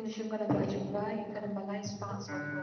Finishing ko na budget ba? Yung ka na mga sponsor ko.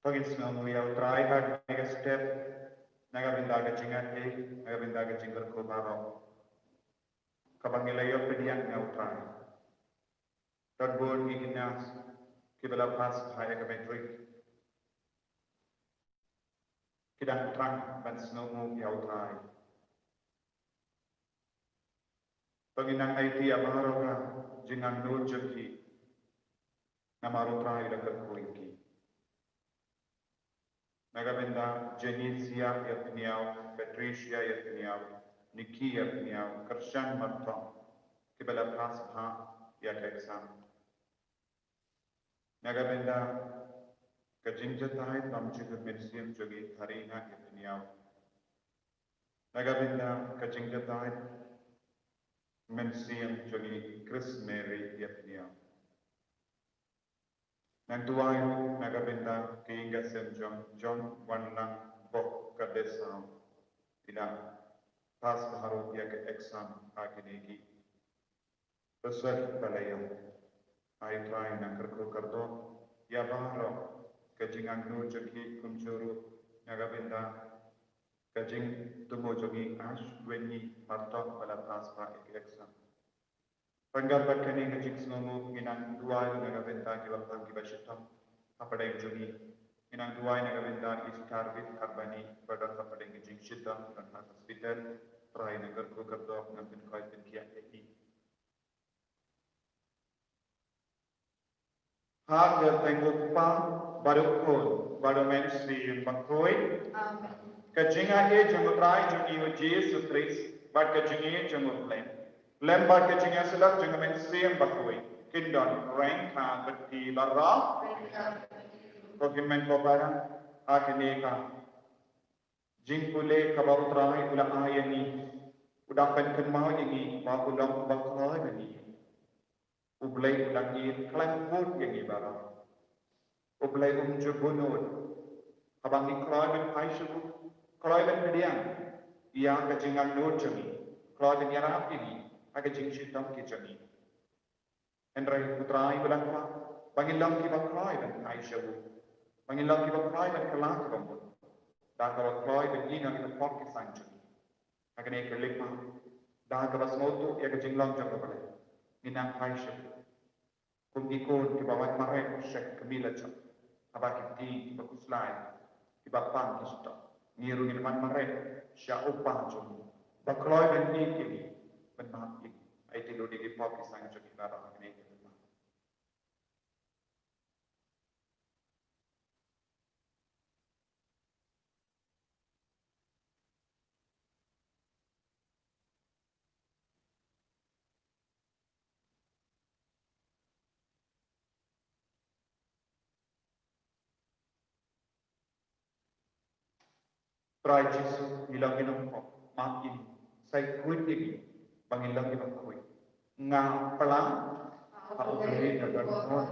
Pag-ins nga mo yaw try hard make a step Nagabinda ka jingat nagabinda ka jingal ko baro. Kabangilayo pedian neutral. Tadbor giginas kibala pas haya ka metrik. Kidang trang ban snomu yautrai. Panginang IT abaroga jingan nur jeki namarutrai dapat kuingki. Nagabinda Genisia yatniau, Patricia yatniau, Nikki yatniau, Kershan martam, kibala pasha yateksam. Nagabinda kajingjatai bamjugu mensiam jogi Karina yatniau. Nagabinda kajingjatai mensiam jogi Chris Mary yatniau. Nantuai nagabinda keinga senjong John Wanlang Bok Kadesam tidak pas baharu ya ke exam aginegi besar balayam ai try na kerko kardo ya baharo kajingan nu jeki kumjuru nagabinda kajing tumo jogi ash weni martok pada pas ba exam Penggabat kini kecik senomu minang dua nagabenta di lapang kibasyitam apa yang jogi minang dua nagabenta is karbit karbani pada apa yang kecik syitam dan hospital perai nagar ko kerdo ngambil kait kiat ini. Harga tengok pa baru kon baru mensi bangkoi. Kajinga e jengutrai jogi Yesus Kristus bat kajinga jengut lem. Lembar kecingnya sedap jangan mensiam bakui. Kindon rank ha berti barra. Kokimen ko barang akene ka. Jingpule kabautrahi ulang ayani. Udang penken mau ini ma ulang bakrai ini. Ublai ulang ini klemput ini barang. Ublai jebunut. Abang ikrai ben paishu. Krai ben pediang. Ia kecinggan nur jemi. Krai ben yarap ini. Aga jingsitam kijani. Enrai putrai belakwa. Pangilang ki bakrai dan Aishawu. Pangilang ki bakrai dan kelak bambu. Dah bakrai dan ina kita pok ki sanjani. Aga ne kelima. Dah kabas motu ya kejinglang jangka balik. Minang Aishawu. Kum ikon ki bawat marek syek kemila cak. Abak ki bakuslai. Ki bapang ki suta. Ngiru ni man marek syak upah jumi. Bakrai dan ini benar ini. Itu lo di pop kisah jadi barang ini. Try Jesus bilang bilang pop makin saya kuit ini pangilang bilang kuit. Nga pelang aku beri dalam non.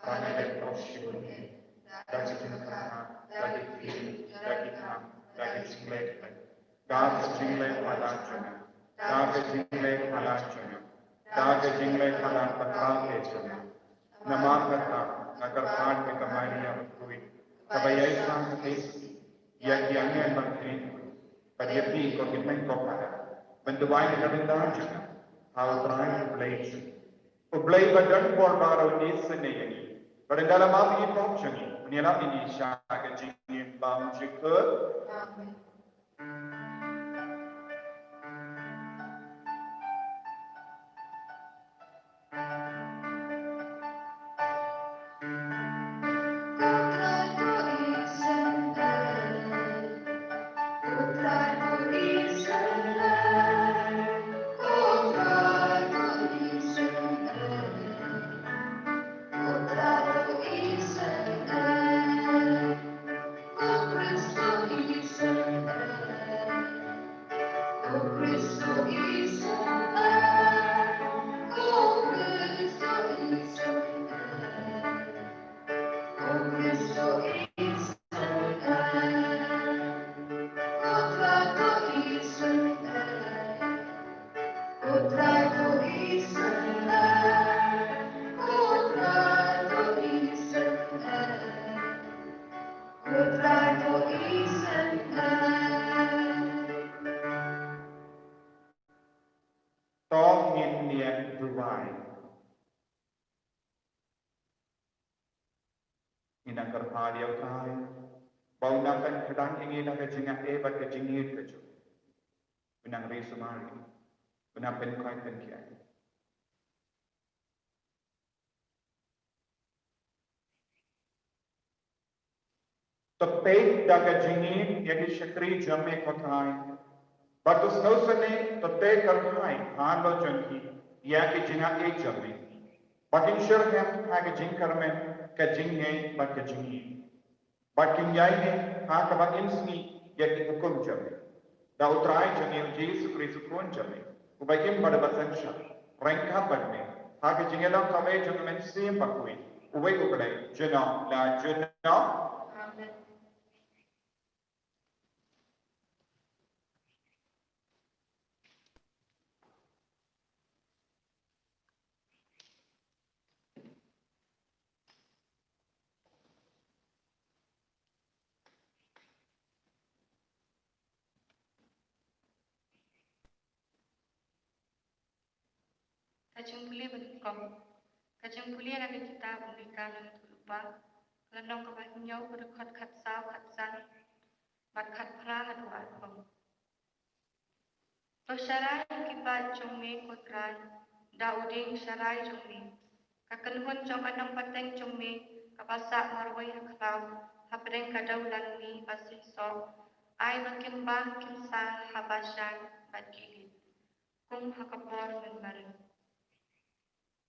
Karena dari prosyur dari jenakan dari film dari kam dari jinglek dari jinglek pada jana dari jinglek pada jana dari jinglek pada petang jana nama kata agar part ke kemaria kuit kabayai sang tes yang diangkat bangkit pada pi ko kimen ko pada bentuai dengan jana hal terakhir blade Ublay badan por baro ni senayani. Pada dalam api option menyelam ini syarat jingin bam jika. nak kerja dia try. Bau nak kadang ini nak kejingan bat kejingit keju. Benang resumari. Benang penkai penkiai. Tepat dah kejingit yang disyakri jamai kotai. Batus nausane tepat kerjai lo jangki yang kejingan jamai. Bakin syarham kejing karmen kejingnya bat kejingit. Bakin yai kabat insni yang dihukum jamai. Da utrai jangil Yesus Kristus pun jamai. Ubakim pada basan syar. Rengka badme. Kejingelang kami jangan mensim bakui. Ubay ubay jena la jena. Amen. Kajeng pulih berkom. Kajeng pulih lagi kita berikan yang lupa. Kelenong kebahinyau berdekat kat saw kat san. Batkat pra hadu album. To syarai kibat jongme kotran. Dauding syarai jongme. Kakenhun jong anong pateng jongme. Kapasak marway haklaw. Habreng kadaulan ni basih so. Ay makin bah kinsa habasyan badgilid. Kung hakapor menbareng.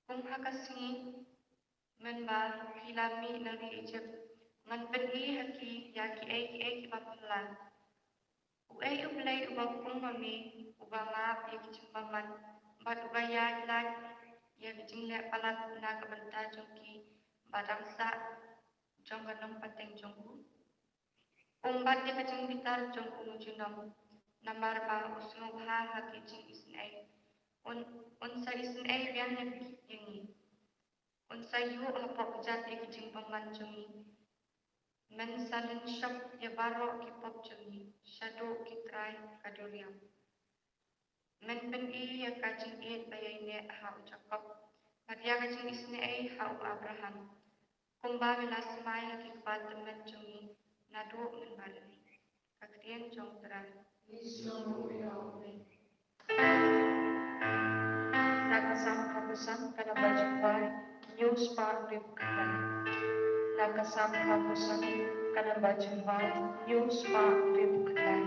Kung hakasngi menbar hilami nari ijib ngan beni haki yaki eki bapulan uei ublay ubang kung mami ubang maap yaki jimbaman bat ubaya ilan yaki jingle palat na kabanta jongki badangsa jong ganong pateng jongku umbat yaki jing bitar jongku junong namar ba usnong ha haki jing isnay unsa isnay biyan yangi Unsayu hapok jati kijing pemanjungi. Mensalin syok ya barok kipop jungi. Syadu kitrai kaduriam. Men peni ya kajing id bayai ne hau cakap. Madia kajing isne hau Abraham. Kumba milas mai haki kepal temen jungi. Nadu menbalani. Kakrian jong teran. Nakasam kapusan kada bajumpai. News Park Ribukatan. Nakasam kapusan kada bajumpai. News Park Ribukatan.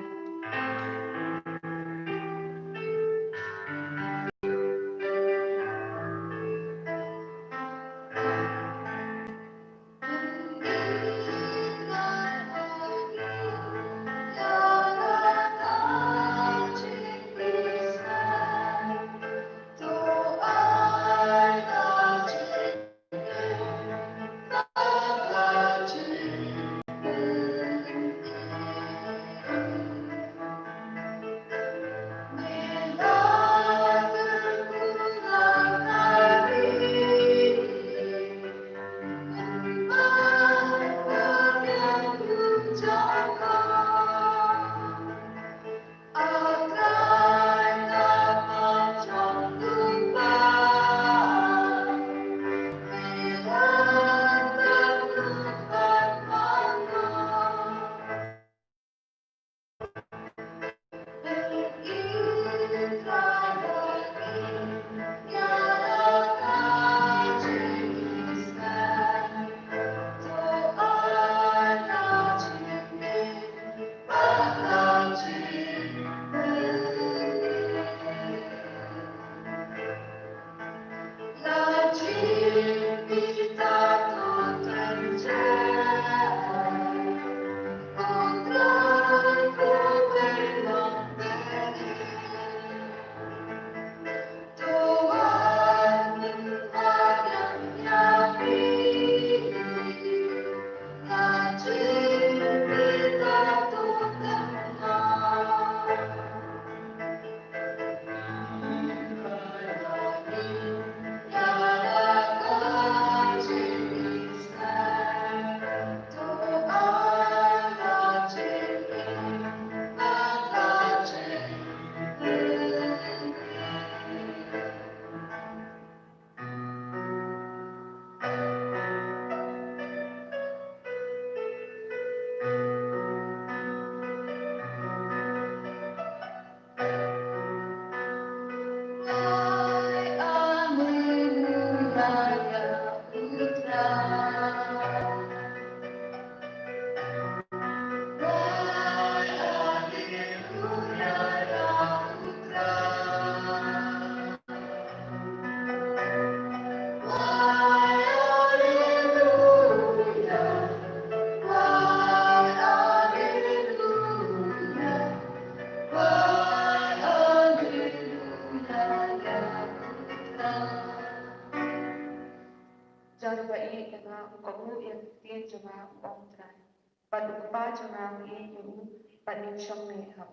Jarbai dengan kamu yang tiada jemaah orang terai. Pada apa jemaah ini jauh pada syam mehab.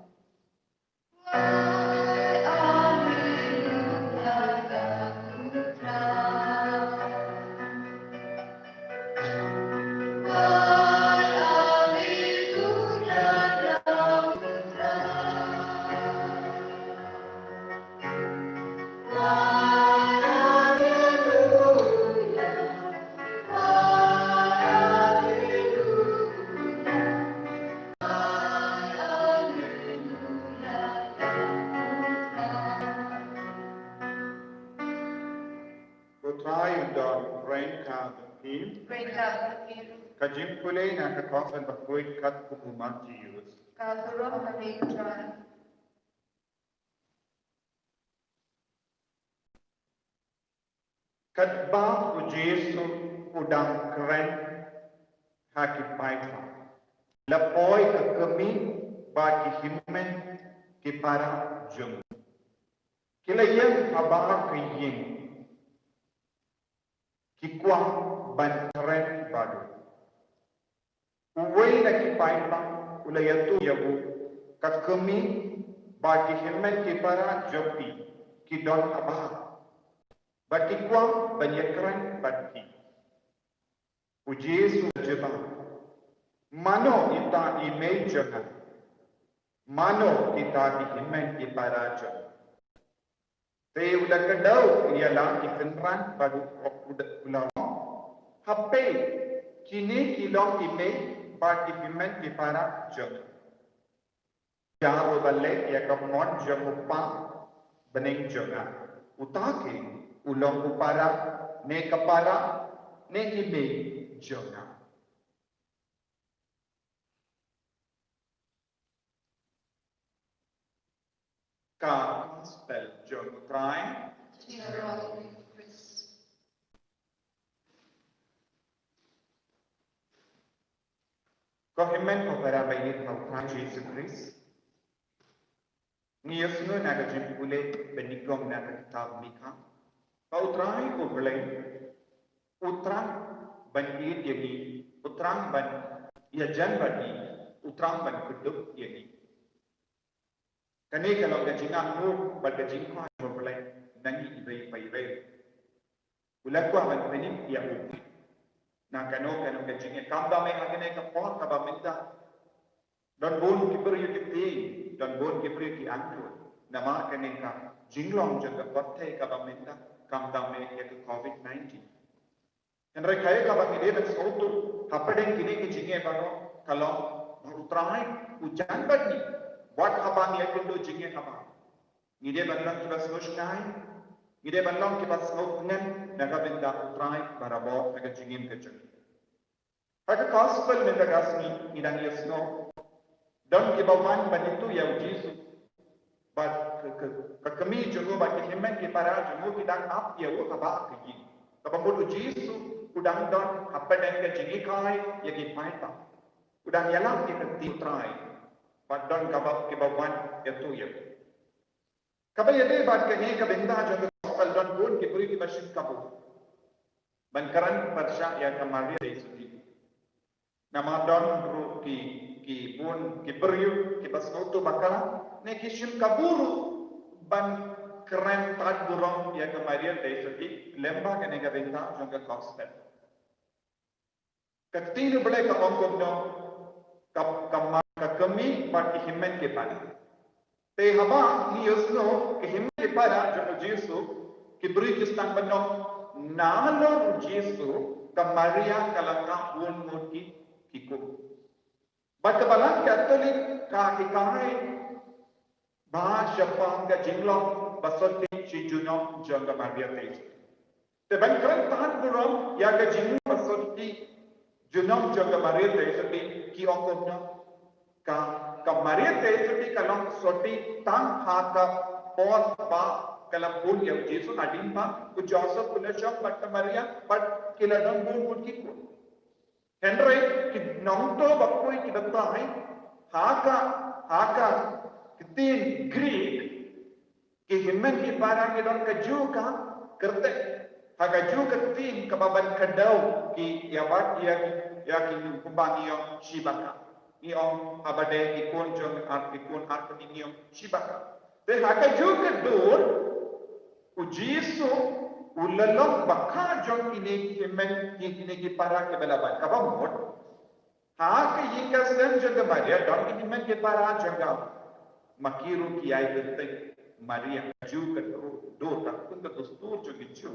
Kajimpulay na kakasan bakoy kat kubuman Diyos. Kasurong halintran. Kadba o Jesu udang keren hakipay pa. Lapoy kakami bagi himen kipara jung. Kilayang abang kaying kikwang ban keren baru. Uway na kipay pa ulayatu yabu kakami bagi himen kipara jopi kidon abang. Batikwa banyakran bati. Ujesu jeba. Mano ita imej jangan. Mano ita dihimen iparaja. Te udah kedau ialah ikenran baru udah hape kini kilong imej bagi dihimen iparaja. Jauh balik ya kemon jamupa bening jangan. Utake ulong upara, ne kapara, ne ime jona. Ka spell jona try. Kohimen opera bayi kau Jesus Christ. Niasno naga jimpule benigong naga kitab Mika. Utrai ublay, utrang ban ini, utrang ban iajan bani, utrang ban kuduk ini. Kani kalau gajingan mu bergajingkau ublay, nangi ibai. Ulakwa ban benim ia ubi. Na kano gajingnya kamba me agane kapor kaba minta. Dan bon kibri kiti, dan bon kibri ki antu. Nama kani ka jinglong jaga kote kaba minta. Kamdame yaitu COVID-19. Yang rekai kabang ini dan sautu hapadeng kini kijinge bano kalau utrai hujan bani buat kabang yaitu do jinge kabang. Ngide banlang kita sosnai, ngide banlang kita sautngan naga benda utrai barabo naga jingim kecil. Pada gospel minta gasmi idang yesno dan kibawan banitu yang Yesus But kami jenguk bagi himen kipara jenguk kita ap ya wo kaba kegi. Kapamud Jesu udang don apa dan ke jengi kai ya kipai ta. Udang yalam kita titrai. But don kaba kibawan ya tu ya. Kaba ya de bat ke ni kabenda jenguk gospel don bun kipuri ki basin kabu. Bankaran persya ya kamari Yesus. Nama don ru ki bun ki beriu ki basnoto bakala ne ki shim kaburu ban keren tad burong ya kemarin Yesus lemba ke nega benta jongga gospel. Katinu bele ka ongkom no ka kami bat ki himen ke pani. Te haba ni yusno ki himen ke para jongga Yesus ki beri ki stang bano nalo Yesus ka Maria kalaka bun murki kiko. Bat kebalan Katolik ka hikai bahasa pang ka jinglong basotin si junong jangga Maria Yesus. Te ban keren burom ya ke jingu masuk di junong jaga Maria Tesuti ki ongkopnya ka Maria Tesuti kalong soti tang haka pot ba kalau pun yang Yesus nadim pa ku Joseph punya shop but Maria but kiladang pun ki Henry ki nongto bakoi ki datai haka kitin Greek ki himmen ki parang ki don kaju ka करते hagaju ketin kebaban kedau ki yabat ya ki kumbangiyo shibaka ni om abade ikon jong ikon artiniyo shibaka te hagaju kedur ujisu ulalong baka jong ini himen ini ki para ke belaban kabamot ha ke yinga sen jong Maria don himen ki para jong makiru ki ai bente Maria ju kedur do tak pun ketustur jong itu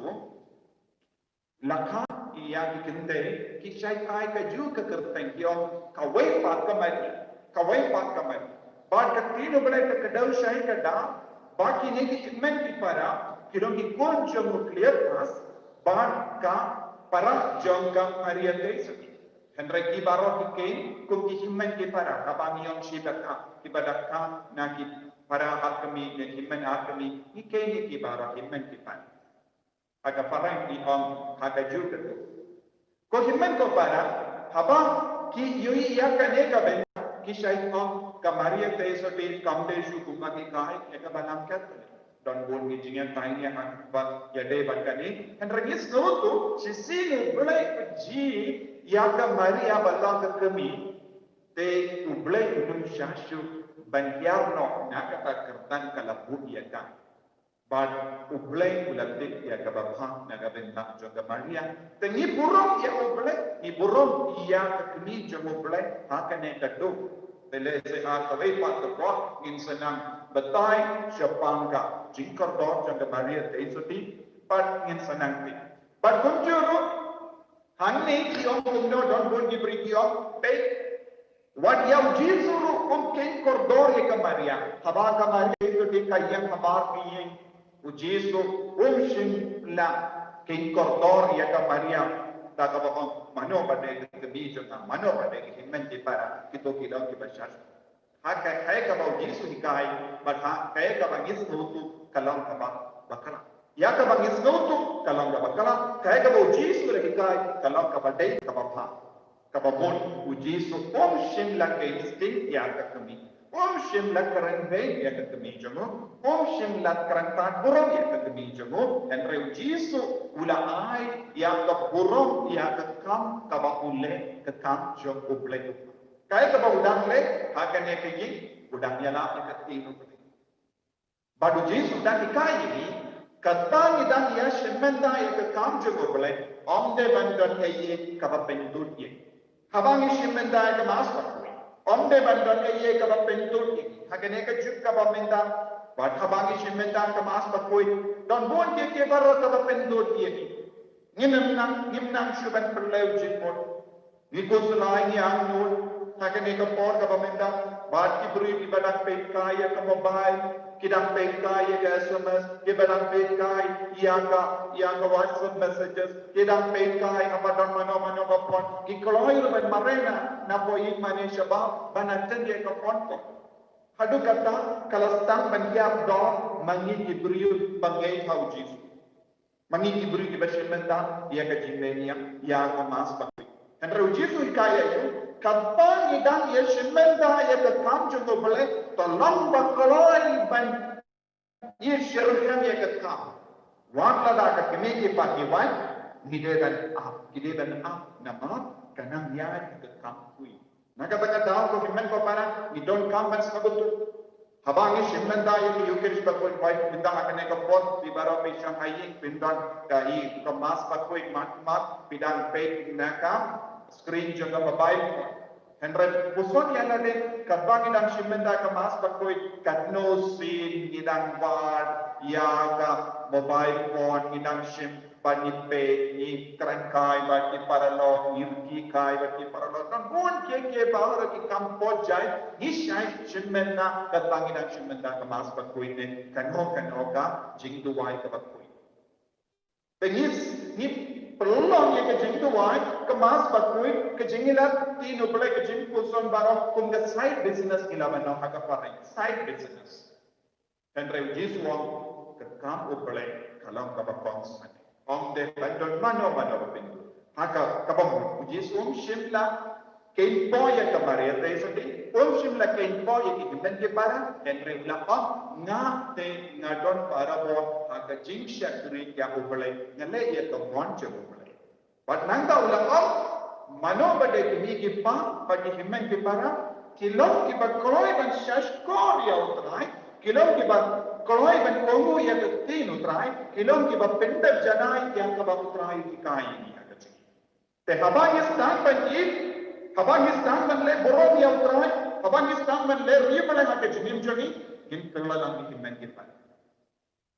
lakha yang kinde kisai kai ka ju ka kerteng yo kawai pat kamari bad ka tino bale ka kadau shai ka da baki ne ki himmen ki para kirong ki kon jong clear pas bad ka para jong ka Maria te sati hendra ki baro ki ke ko ki himmen ki para kabang yong shibaka ki badaka na ki para hakami ne himmen hakami ni ke ni ki baro himmen ki para aga parang ni om aga juga tu. Ko himmen ko para haba ki yui ya ka ne ka ben ki shai om ka Maria te so te kam de shu kuma ki kai e ka banam kat don bon ni jingan tai ni han ba ya de ban ka ni and regis no tu si sinu bulai ji ya ka Maria balla ka kami te bulai udum shashu ban yar no na ka ta kertan kala bu ya ka bad ublay ulatik ya kababha nagabenta jonga Maria tengi burong ya ublay ni burong ya kini jonga ublay hakane kadu tele se ha kawai pat ko in sanang batai shapanga jingkar do jonga Maria teisuti pat in sanang ti bad kunjuru hanni ki om kumno don bon gi bri ki om pe what ya jisuru ken kordor ya Maria haba ka Maria teisuti kayang habar ki Ujisu umshin la king kordor ya ka Maria ta ka ba mano bade ke bijo na mano bade ke himmen di para kito kilang ki bashar ha ka kai ka ba Ujisu hikai ba ha kai ka ba ngis tu kalang ka ba bakala ya ka ba ngis tu kalang ka bakala kai ka ba Ujisu le hikai kalang ka ba dei ka ba pha ka ba mon Ujisu umshin la ke instinct ya ka kami Shim la karan bay ya ka kami jango shim la karan ta burong ya ka kami jango and reu jisu ula ai ya ka burong ya ka kam ka ba ule ka kam jong uble kai ka ba udang le ha ka ne ka yin udang ya la ka tinu badu jisu dan kai ni kata ni dan ya shimenda ya ka kam jong uble de bandon ye ka ba pendut ye habangi shimenda ya ka maspa Omde bandon ye ka ba pentul ki hagene ka juk ka ba menda ba thabangi shimenda ka mas pa koi don bon ke baro ka ba pentul ki ngimnam shuban perleu jinmot ni ko sulai ni angul hagene ka por ka ba menda ba ki bri ki badak pe kaya ka mobile kidang pe kaya ka SMS ki badak pe kaya ya ka WhatsApp messages kidang pe kaya apa don mano ba pon ki koloi ban marena na po in mane shabab banatan ye ka pon ko hadu kata kalastang bangyap do mangi ibriu bangai hauji mangi ibriu di bashimenda ya ka jimenia ya ka mas ba kan ruji su kaya itu kata ni dan ye shimenda ya ka kam jungo bole to lamba koloi ban ye shirham ya ka kam wala da ka kemi ki pati wan gideban nama kanang ya ka kam kui naga baka daw ko himmen ko para ni don kam ban sabutu habangi shimenda ye yukerish ba ko vai binda akane ko pot di baro pe shanghai bindan ka i ko mas pa ko mat bidang pe naka screen jonga mobile phone 100 puson yang ada kabangi dan shimenda ka mas pa ko katno sin gidang ward ya ka mobile phone gidang shim panipe ni kerangkai bagi para lo irki kai bagi para lo kan bon ke bahar ki kampo jai ni shai shimenda katangi dan shimenda ka mas pa ko ne kanho ka jingdu wai ka ba ko pengis ni pelong ye ke jing tuai kemas bakui ke jingilat tinu bele ke jing puson barok kum the side business ilaban no hakaparing side business Henry Jesu ke kam ubele kalam kabakong san om de bandon mano pintu haka kabam Jesu shimla kain poya kamaria te sati shimla kain poya ki gimen ke para Henry la om nga te ngadon para bo haka jing shakri ya ubele ngale ye to monche ubele but nanga ula om mano bade ki ki pa pagi himen ke para kilom ki bakroi ban shashkor ya utrai kilom ki ba koloi ban kongu ya tin utrai kilom ki ba pendar janai ya ka ba utrai ki kai ni aga chi te Afghanistan ban ki Afghanistan ban le borom ya utrai Afghanistan ban le ri bale ha ke jinim joni him kelalang ki himen ki pa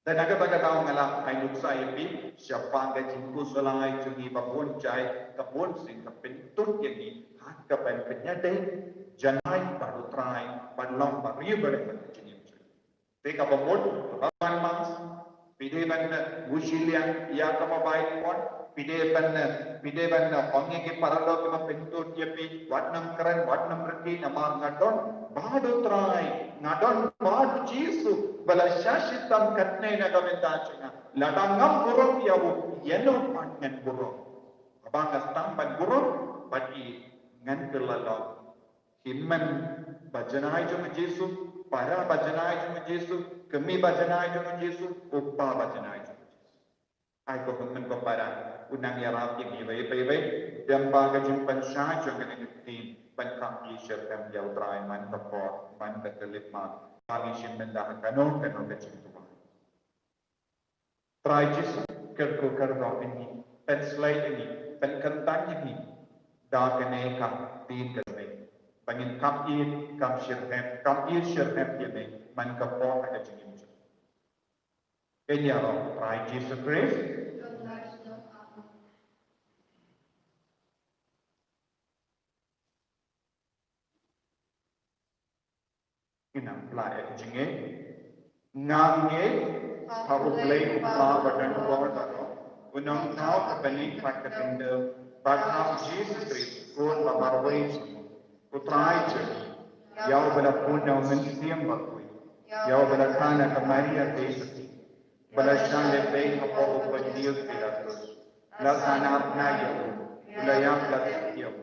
dan aga baga tahu ngala ai nuksa yapi siapa ga jingku solai jungi babon jai kabon sing kapentut yang ni hak kapan penyade janai baru trai panlong bari balik ke jinim joni te ka babon baban mas pide ban mushilian ya ka babai pon pide ban onge ke paralo ke pentut yapi watnam reti namar ngadon badu trai ngadon badu jisu bala shashitam katne na gavendachana ladangam burung yawu yellow pangan burung abang astamban burung bagi ngan kelala himman bajanai jung Jesu para bajanai jung Jesu kemi bajanai jung Jesu uppa bajanai jung ai ko himman ko para unang yarap yang ibai damba ka jung pansha jung ne tim pankam yisher kam yaw trai man ko man ka kelipma kami shimenda kanon ke cintu try Jesu kerko kerdo ini pen slide ini pen kentang ini da kene kam tin kene pangin kam shirhem yeme man ka po ka jingim kenya ro try Jesus Christ inam play jinge ngange haru play pa badan borda unang tao ka bani prakatinde bakam Jesus Christ kun bamarway utray jani yaw bala punna men siyam bakui yaw bala kana ka Maria Desati bala shande pe ko ko Dios Pilatus la sana apna yaw bala yam la yaw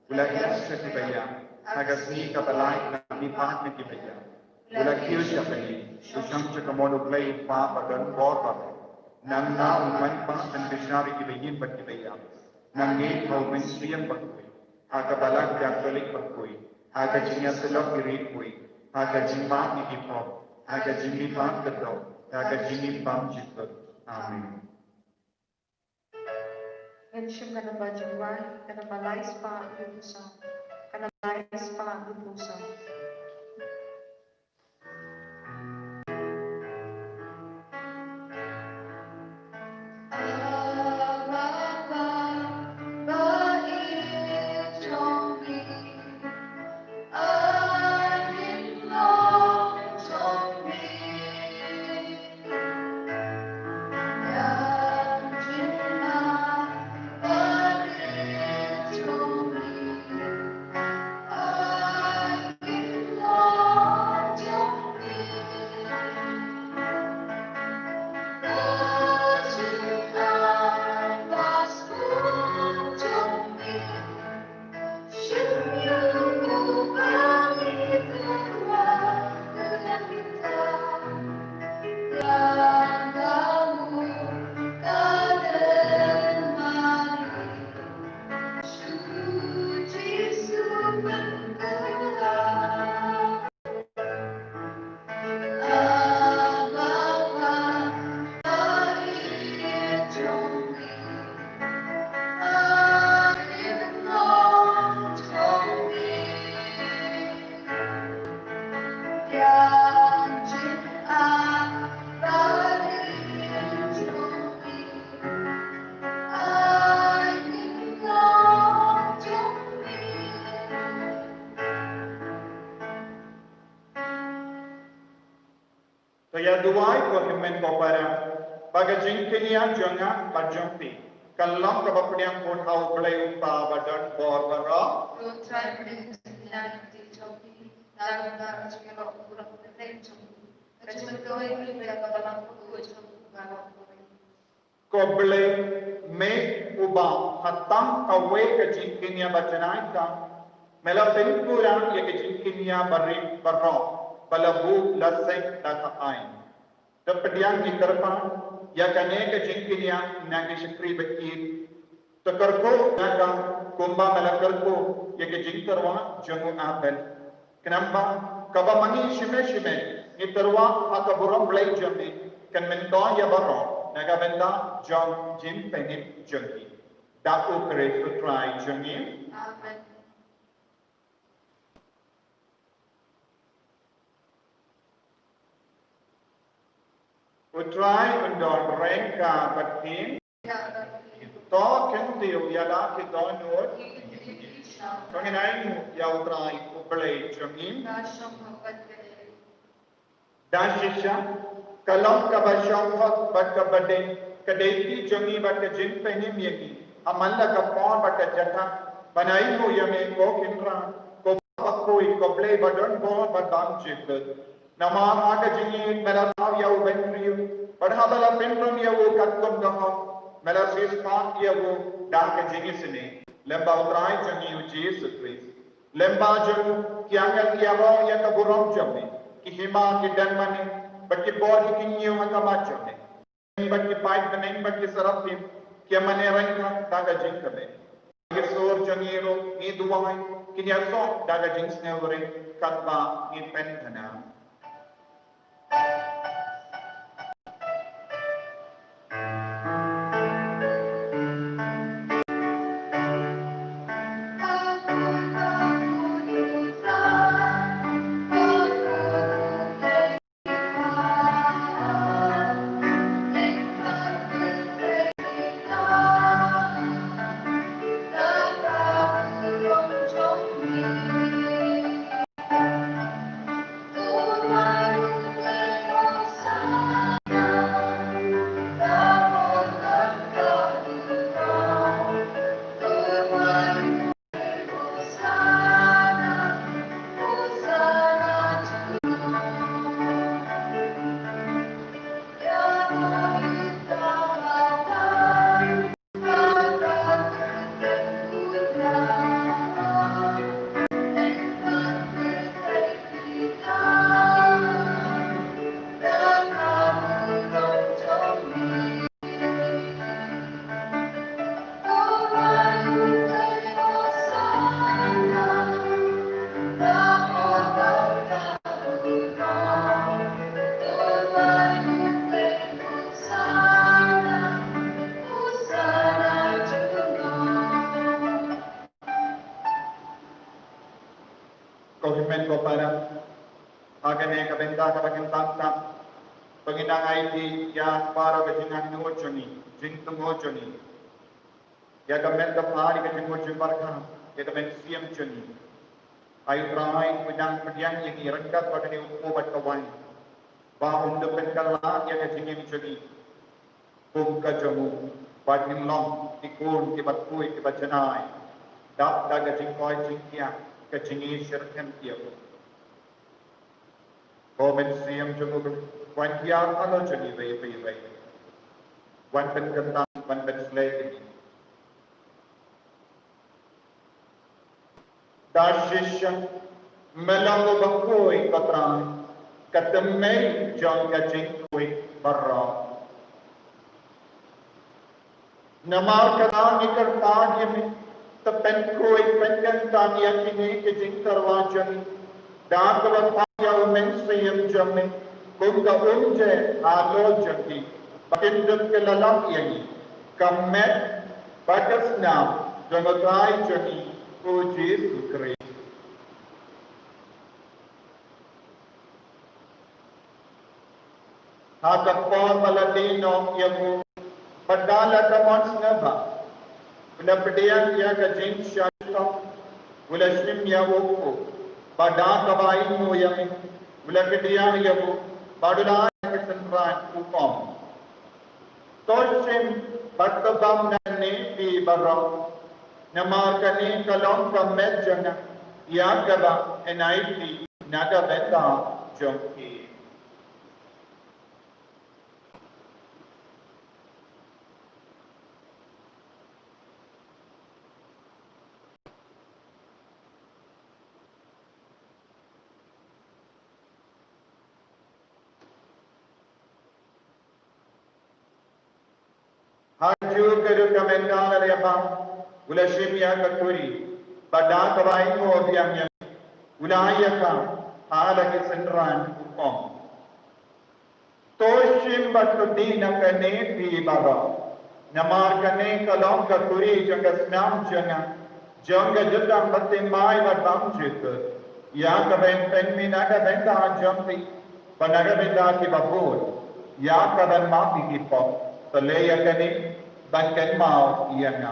bala yasha kibaya agasni ka balai na nipat na kibaya bala kiusha bani usam cha kamono play pa badan borda nang na man pa dan bishari kibayin bakibaya nang ne ko men siyam bakui aga balak Catholic bakui aga jinya selok irit kui aga jimma ni hip hop aga jimmi pam kedo aga jimmi pam jiput amin Mention kana ba juwan kana balais pa lubusan kana balais pa lubusan Kaya duway ko himen ko para pagajing kiniya jonga pajongpi Kalam kapapdiang ko hau belai upa badan bor barok. Ko belai me uba hatam kawe ke jinkinya bacanai ka. Mela penkurang ya ke jinkinya bari barok. Balabu lasek data ain. Tapdiang di kerpan ya kane ke jinkinya nagi syukri bekit. Tekerko naga kumba melakerko ya ke jingkerwa jangu abel. Kenapa? Kaba mangi shime ni terwa akaburam belai jambi kan mendon ya barok. Naga benda jong jim penip jongi. Daku kerek utrai jongi. Amen. Utrai undon rengka batin. To kentiu yala ke donor. Pengenai ya utrai ubelai jongi. Dashisha kalam kabashawat bakabade kadeti jongi bakajin penim yegi. Amalla kapon bakajata banai ho yame ko kinra ko pakoi ko play badon bo badam jibut. Nama aga jingi melataw yaw bentriu padhabala penron yaw katkom gaho melasis pan yaw daga jingi sine lemba utrai jingi Jesus Christ lemba jung kiangal kiaro ya kaburom jamne ki hima ki danmane baki body ki nyu hakamacho ne baki fight bane baki sarafim ki amane ranka daga jinkame Yesur jangiro ni duwai kini aso daga jinsne ore katba ni penthana Kohimen ko para agane kabenda kabagintanta Penginang ID ya para kejingan ngojoni jingtung ngojoni ya kamen kapari kejing ngojoni barka ya kamen siam joni ayu ramai pedang pediang yang irangkat pada ni umat kawan ba untuk penkalan ya kejingin joni bum kajamu badin long tikun kibat kui kibat jenai dap da kejing koi jingkia kejingi sirkan tiap Komen siam jenguk wan kiar alo jeni bay wan pen kentang wan pen slay dashisha melango bakoi katran katemei jang kajing koi barra namar kana nikar paad yemi tepen koi pen kentang yakini kajing tarwajani dan ya umen sayam jamme kumga unje alo jati bakindut ke lalam yani kamet batas nam jangatai jati ko Jesus Christ hakapon maladino yamu padala tamons naba pinapadiyan ya kajing syaitan ulashim ya woko pada kabain mo yang mulakadiyan yabu padula kesenran ukom toshim batabam nanne pi barok. Namar kani kalong kamet jana. Ya gaba NIP naga beta jongki. Haju keru kementan dari apa? Ulashim ya kakuri. Pada kawain ko biang yang ulaya ka ala ke senran upong. Toshim batudi na kane pi baba. Namar kane kalong kakuri jangga snam jangga jadang batin mai batang jika. Ya kaben penmi naga benda jampi. Panaga benda ki babur. Ya kaben mapi ki pop. Talaya kani bangkan mau iya na.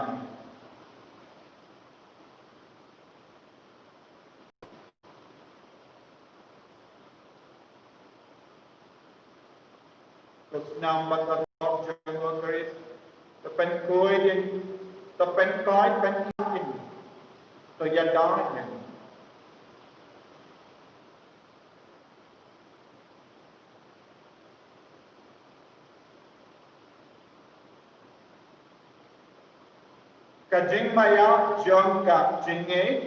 Terus nama tertok jenggot keris. Tepen koi din. Tepen koi pen yakin. Terjadahnya. Kajing maya jongka jinge.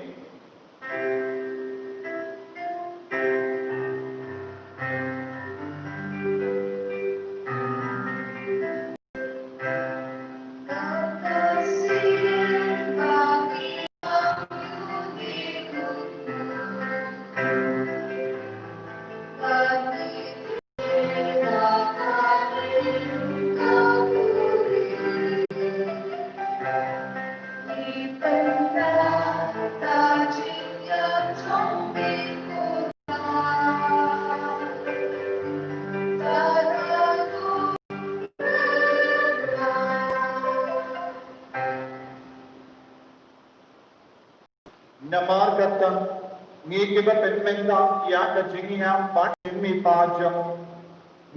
Namar katang ngi kiba penmenta ya ka jingi ham pat jimmi pajam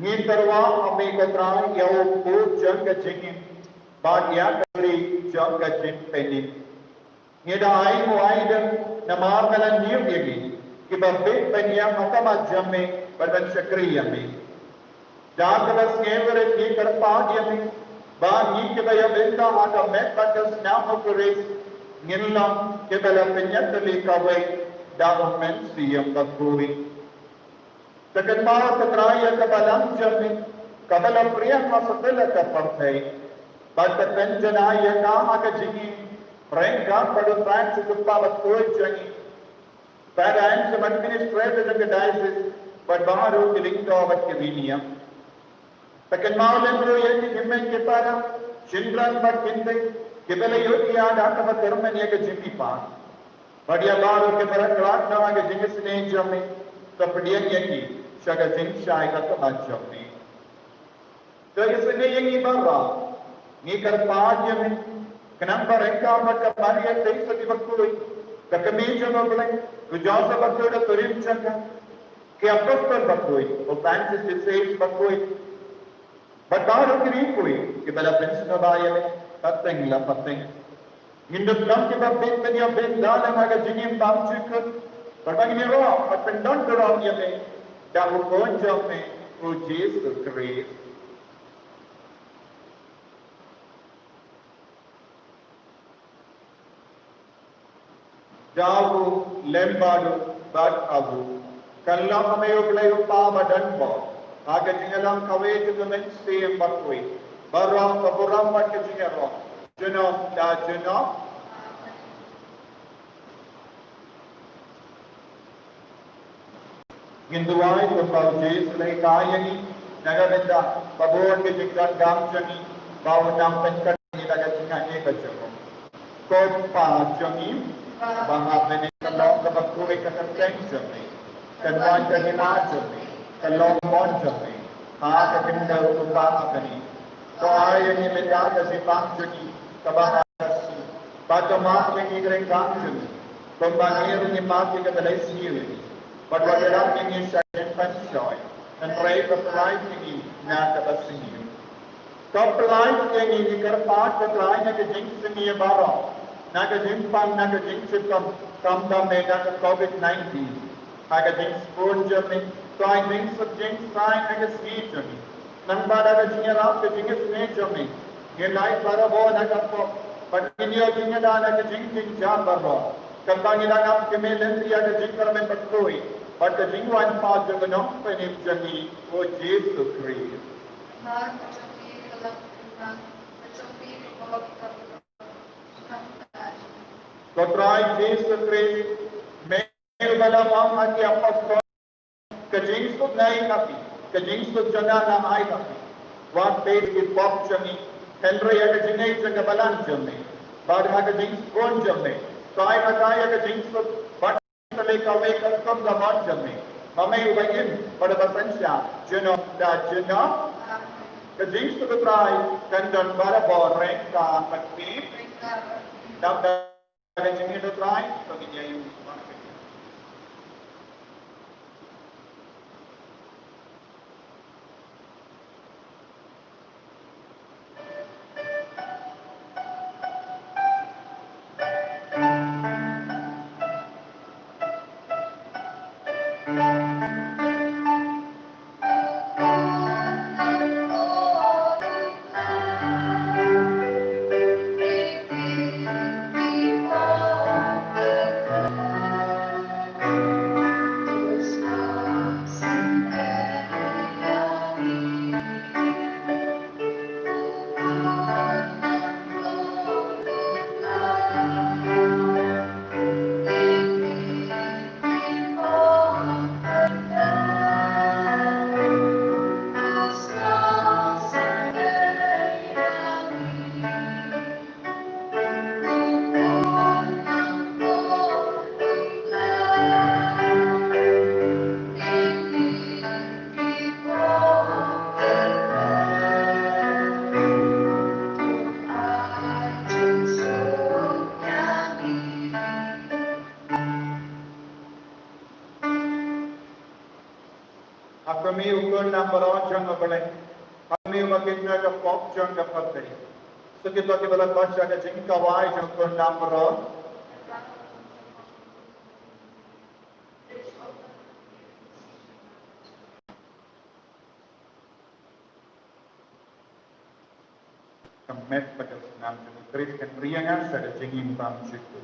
ngi tarwa ame katra yau ko jang ka jingi ba ya kali jang ka jin peni ngi da ai mo ai dan namar kala niu yegi kiba be penya makama jamme badan shakriya me da kala skevere ki kar pa yemi ba ngi kiba ya benda aka met batas na okure Ngilang kebala penyatali kawai dalam mensi yang bakuri. Tekan mau ketraya kebalang jami, kebalang pria masuklah ke partai. Bata penjana ka aga jingi, mereka pada tren cukup pabat koi jangi. Pada yang administrator dengan diocese, baru kilingto abat kebinia. Tekan mau lembro yang himen kepada Shindran bat kintai. Kebala yotia data termen ya ke jimpi pa. Padia baru ke berat nama ke jenis ne jami. Kemudian yaki syaga jing syai kata jami. Jadi sini yang ibarat ni kerpa jami. Kenapa mereka macam Maria tadi seti berkui. Kekemeja nobeleng. Kujasa berkui dan turim cakap. Ke apostol berkui. O Francis de Sales berkui. Baru kiri kui. Kebala pensiun bayar. Pateng la pateng. Hindut lam ke babit penya ben dalam aga jingim bam cikut. Berbagi ni roh, patendon dorong ya me. Dahu konjam me uji sukri. Dahu lembadu bat abu. Kallam amayo playo pa badan bo. Aga jingalang kawe jugamen stay bakui. Barang keburam macam jingaroh. Jenom dah jenom. Hinduai tumpau jes lay kaya ni. Naga babon ke jingkat gam jani. Bau nam penkat ni naga jingat ni kacang. Kod pa jangi. Bangap ni kalong kabakuri kakanteng jani. Kanwan kanina jani. Kalong mon jani. Ha kakindaw tumpang akani. So ay ni medal kasi pangjuni kabahasi. Pato mak ni greng pangjuni. Pembangir ni mak ni kadalay siwi. But what alam ni sa pansoy. And pray for life ni na kabasiyo. Top life yang ini kerpat berlain nak jing seni baru, nak jing pang nak jing sistem tam nak COVID-19, nak jing sport jami, try jing subject try nak see jami, nang pada jing rap jing seni jami, ye life baru bawa nak apa, but ini jing dah nak jing jam baru, kata ni nak kemelen dia jing kerana berkoi, but jing wan pas jang nak penim jami, oh Jesus Christ. Kotrai Jesus Christ, mel bala pam hati apostol, kajing sud nai kapi, kajing sud jana na ai kapi. Wat base ki pop jami, Henry aga jingai jaga balan jami, bad aga jing kon jami, kai matai aga jing sud bat tale kawe kasam zaman jami. Mamai ubayin pada basansya, jeno da jeno. Kajing sud kotrai kandan bara boreng ka pakti. Dap ada jingnya tu try, bagi dia yang mana kerja. Kami ukur number on jang apne, kami umakitna ka pop jang kapatte. So kita bala basha ka jing kawai jang ukur number on. Kemet pada senam jang kris kan riangan sada jingim pam situ.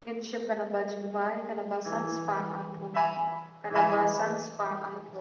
Kinship kanabajubay, kanabasan spaan po. Kanabasan spaan po.